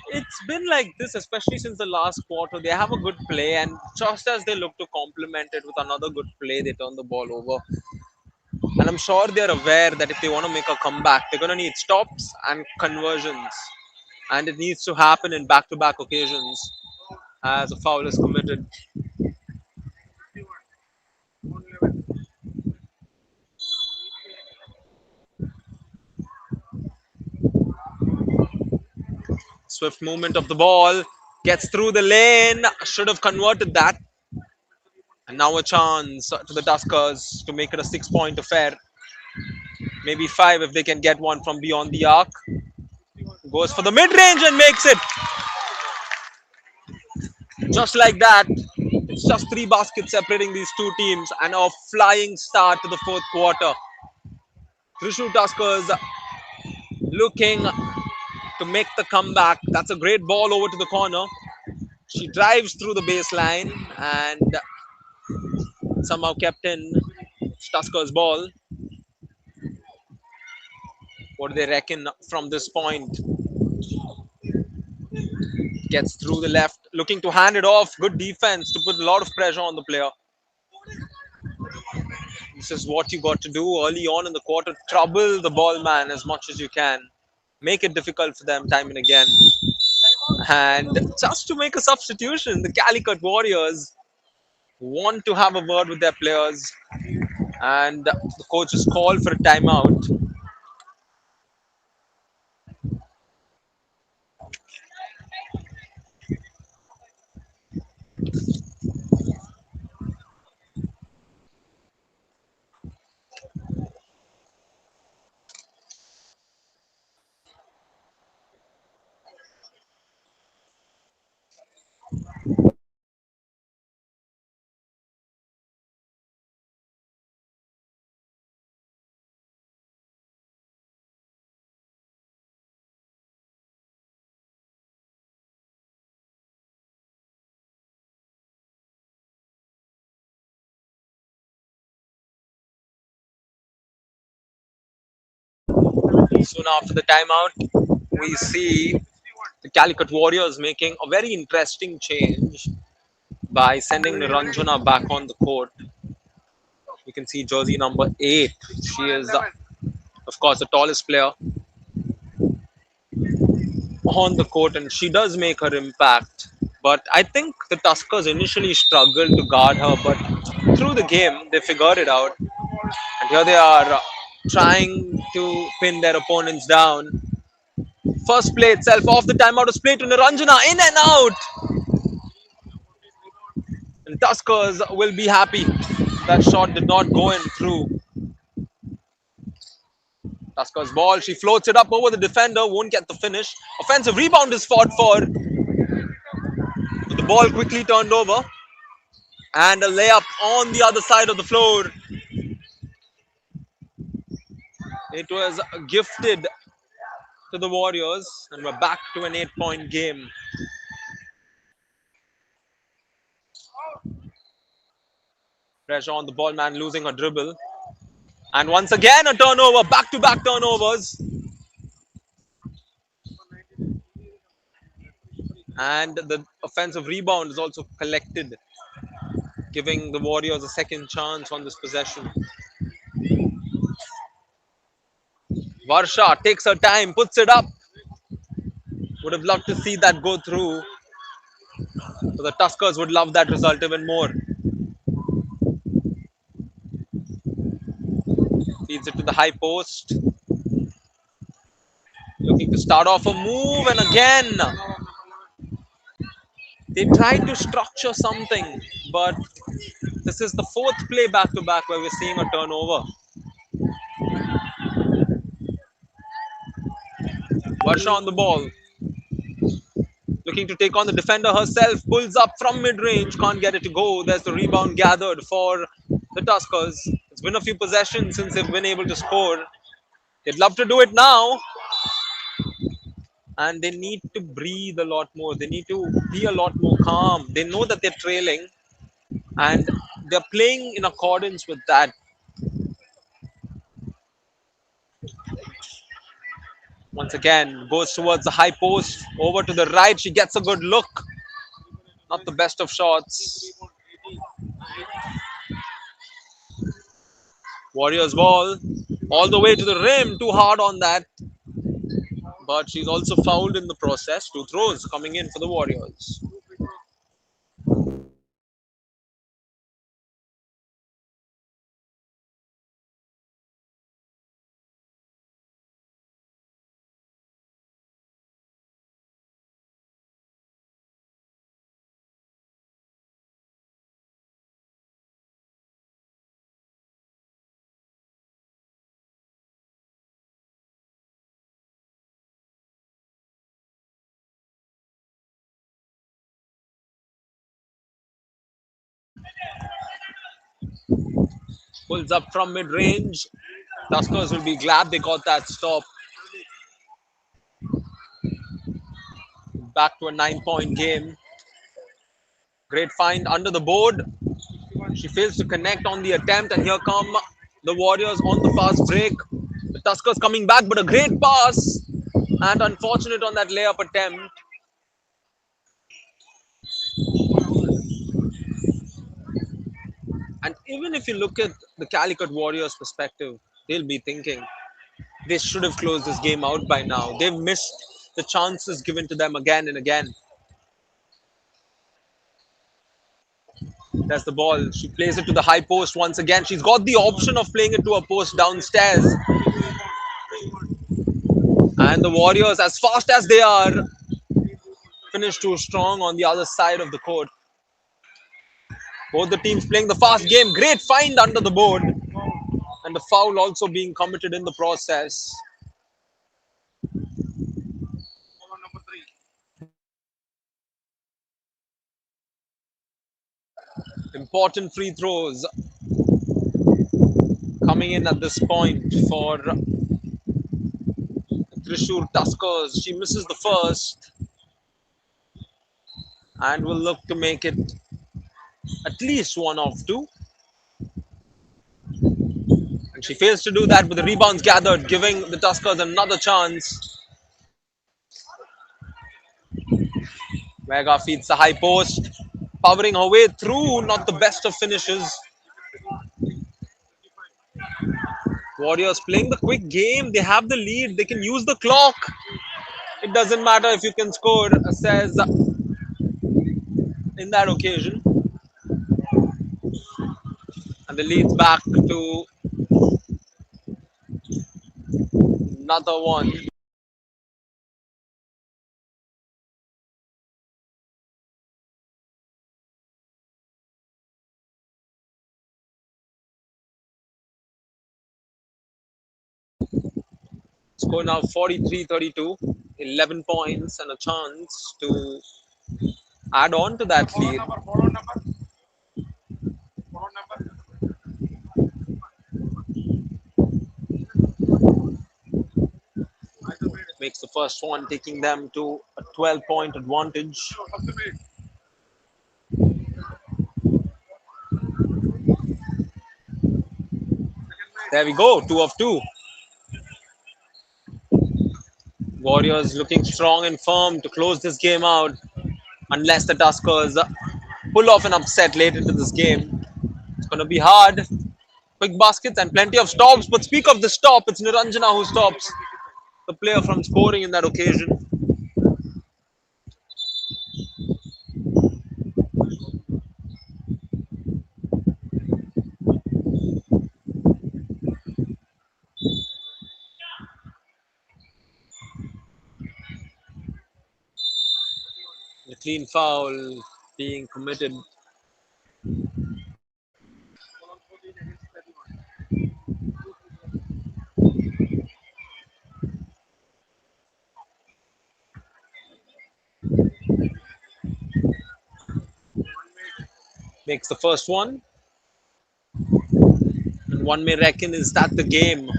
it's been like this, especially since the last quarter. They have a good play, and just as they look to complement it with another good play, they turn the ball over. And I'm sure they're aware that if they want to make a comeback, they're going to need stops and conversions. And it needs to happen in back to back occasions as a foul is committed. Swift movement of the ball, gets through the lane, should have converted that. And now a chance to the Tuskers to make it a 6-point affair. Maybe 5 if they can get one from beyond the arc. Goes for the mid-range and makes it. Just like that, it's just 3 baskets separating these two teams and a flying start to the fourth quarter. Thrissur Tuskers looking to make the comeback. That's a great ball over to the corner. She drives through the baseline and somehow kept in Tuskers' ball. What do they reckon from this point? Gets through the left, looking to hand it off. Good defense to put a lot of pressure on the player. This is what you got to do early on in the quarter. Trouble the ball man as much as you can. Make it difficult for them time and again. And just to make a substitution, the Calicut Warriors want to have a word with their players. And the coach has called for a timeout. Soon after the timeout, we see the Calicut Warriors making a very interesting change by sending Niranjana back on the court. You can see jersey number 8. She is, of course, the tallest player on the court, and she does make her impact. But I think the Tuskers initially struggled to guard her, but through the game, they figured it out. And here they are trying to pin their opponents down. First play itself off the timeout was played to Niranjana, in and out. And Tuskers will be happy. That shot did not go in through. Tuskers ball, she floats it up over the defender, won't get the finish. Offensive rebound is fought for. The ball quickly turned over. And a layup on the other side of the floor. It was gifted to the Warriors, and we're back to an 8-point game. Pressure on the ball man, losing a dribble. And once again, a turnover, back-to-back turnovers. And the offensive rebound is also collected, giving the Warriors a second chance on this possession. Varsha takes her time, puts it up. Would have loved to see that go through. So the Tuskers would love that result even more. Feeds it to the high post. Looking to start off a move, and again they tried to structure something, but this is the fourth play back-to-back where we're seeing a turnover. Varsha on the ball. Looking to take on the defender herself. Pulls up from mid-range. Can't get it to go. There's the rebound gathered for the Tuskers. It's been a few possessions since they've been able to score. They'd love to do it now. And they need to breathe a lot more. They need to be a lot more calm. They know that they're trailing. And they're playing in accordance with that. Once again, goes towards the high post. Over to the right. She gets a good look. Not the best of shots. Warriors ball. All the way to the rim. Too hard on that. But she's also fouled in the process. 2 throws coming in for the Warriors. Pulls up from mid range. Tuskers will be glad they got that stop. Back to a 9-point game. Great find under the board. She fails to connect on the attempt, and here come the Warriors on the fast break. The Tuskers coming back, but a great pass. And unfortunate on that layup attempt. And even if you look at the Calicut Warriors' perspective, they'll be thinking they should have closed this game out by now. They've missed the chances given to them again and again. There's the ball. She plays it to the high post once again. She's got the option of playing it to a post downstairs. And the Warriors, as fast as they are, finish too strong on the other side of the court. Both the teams playing the fast game. Great find under the board. And the foul also being committed in the process. Important free throws coming in at this point for Thrissur Tuskers. She misses the first and will look to make it at least one of two. And she fails to do that, but the rebounds gathered, giving the Tuskers another chance. Vega feeds the high post, powering her way through, not the best of finishes. Warriors playing the quick game. They have the lead. They can use the clock. It doesn't matter if you can score, says in that occasion. And the lead's back to another one. Score now 43-32, 11 points and a chance to add on to that lead. Makes the first one, taking them to a 12-point advantage. There we go, 2 of 2. Warriors looking strong and firm to close this game out, unless the Tuskers pull off an upset late into this game. It's going to be hard. Quick baskets and plenty of stops. But speak of the stop, it's Niranjana who stops the player from scoring in that occasion. A clean foul being committed. Makes the first one. And one may reckon, is that the game?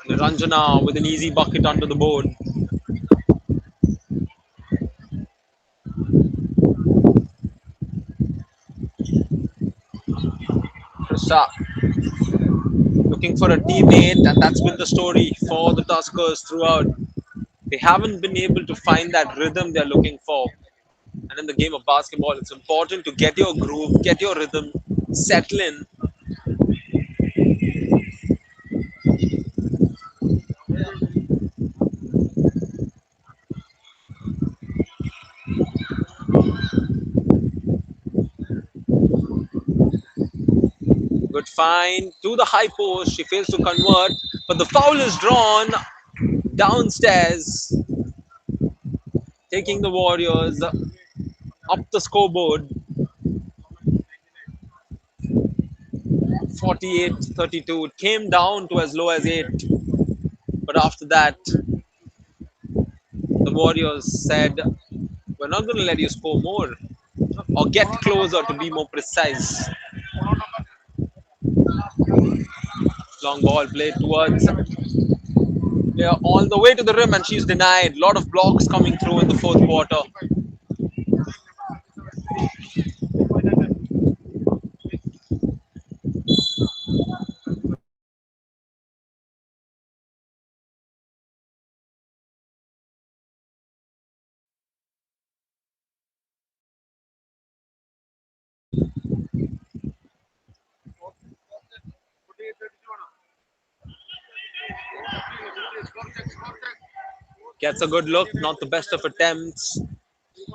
Niranjana with an easy bucket under the board. Krista looking for a teammate, and that's been the story for the Tuskers throughout. They haven't been able to find that rhythm they're looking for. And in the game of basketball, it's important to get your groove, get your rhythm, settle in. Good find to the high post. She fails to convert, but the foul is drawn downstairs, taking the Warriors up the scoreboard. 48-32. It came down to as low as 8. But after that, the Warriors said, We're not going to let you score more or get closer to be more precise. Long ball played towards yeah, all the way to the rim, and she's denied. A lot of blocks coming through in the fourth quarter. Gets a good look, not the best of attempts.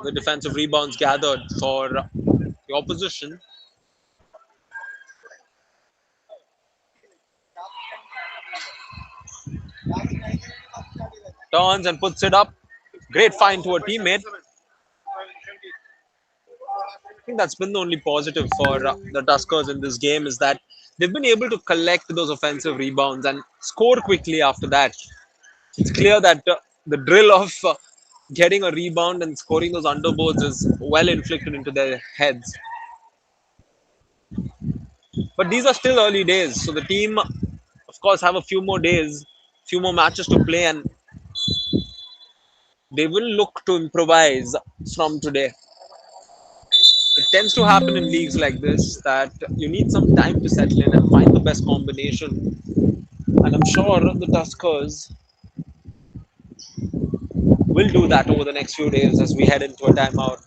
The defensive rebounds gathered for the opposition. Turns and puts it up. Great find to a teammate. I think that's been the only positive for the Tuskers in this game is that they've been able to collect those offensive rebounds and score quickly after that. It's clear that the drill of getting a rebound and scoring those underboards is well inflicted into their heads. But these are still early days, so the team, of course, have a few more days, few more matches to play, and they will look to improvise from today. It tends to happen in leagues like this that you need some time to settle in and find the best combination. And I'm sure the Tuskers will do that over the next few days as we head into a timeout.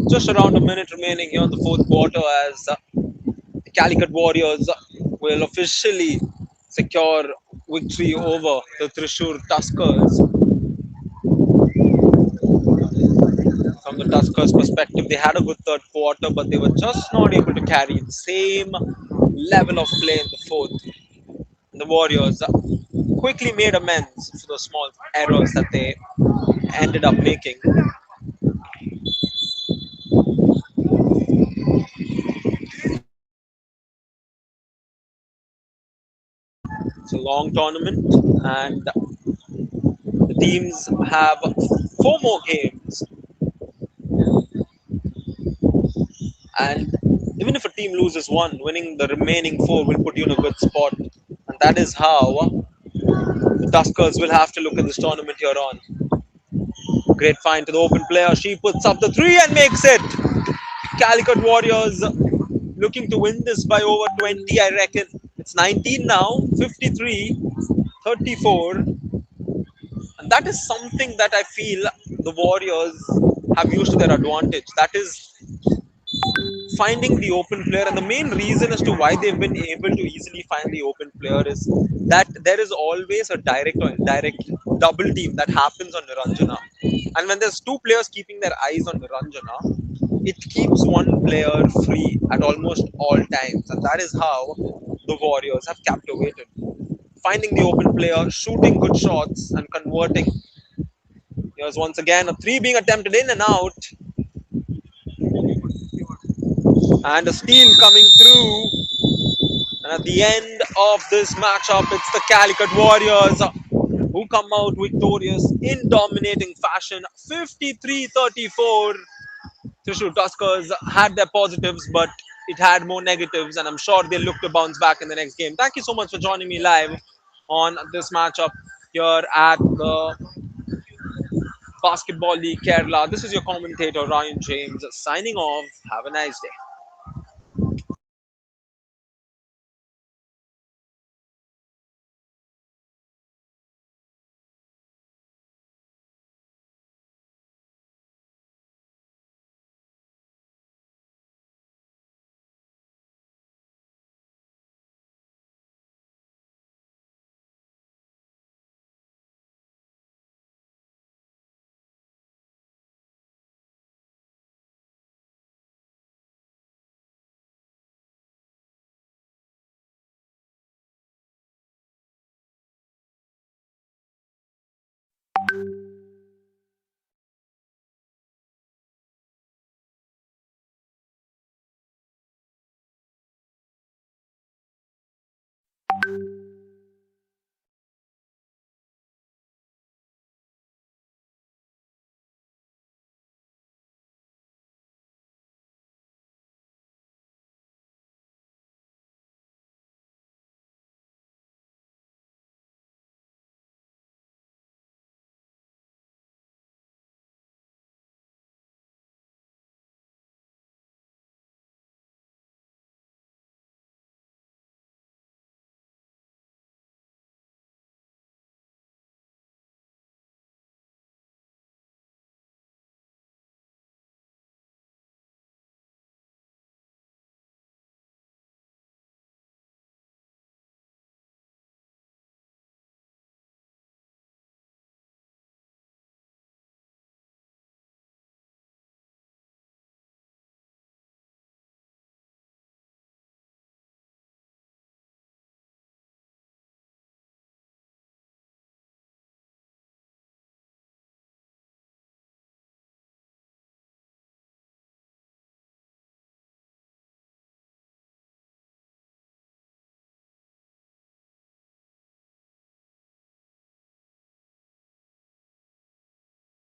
Just around a minute remaining here in the fourth quarter as the Calicut Warriors will officially secure victory over the Thrissur Tuskers. From the Tuskers' perspective, they had a good third quarter, but they were just not able to carry the same level of play in the fourth. The Warriors quickly made amends for the small errors that they ended up making. It's a long tournament, and the teams have four more games. And even if a team loses one, winning the remaining four will put you in a good spot. And that is how the Tuskers will have to look at this tournament here on. Great find to the open player. She puts up the three and makes it. Calicut Warriors looking to win this by over 20, I reckon. It's 19 now, 53, 34. And that is something that I feel the Warriors have used to their advantage. That is finding the open player, and the main reason as to why they've been able to easily find the open player is that there is always a direct or indirect double team that happens on Niranjana, and when there's two players keeping their eyes on Niranjana, it keeps one player free at almost all times, and that is how the Warriors have captivated, finding the open player, shooting good shots and converting. Here's once again a three being attempted in and out. And a steal coming through. And at the end, of this matchup. It's the Calicut Warriors who come out victorious in dominating fashion, 53-34. Thrissur Tuskers had their positives, but it had more negatives, and I'm sure they'll look to bounce back in the next game. Thank you so much for joining me live on this matchup here at the Basketball League Kerala. This is your commentator Ryan James signing off. Have a nice day.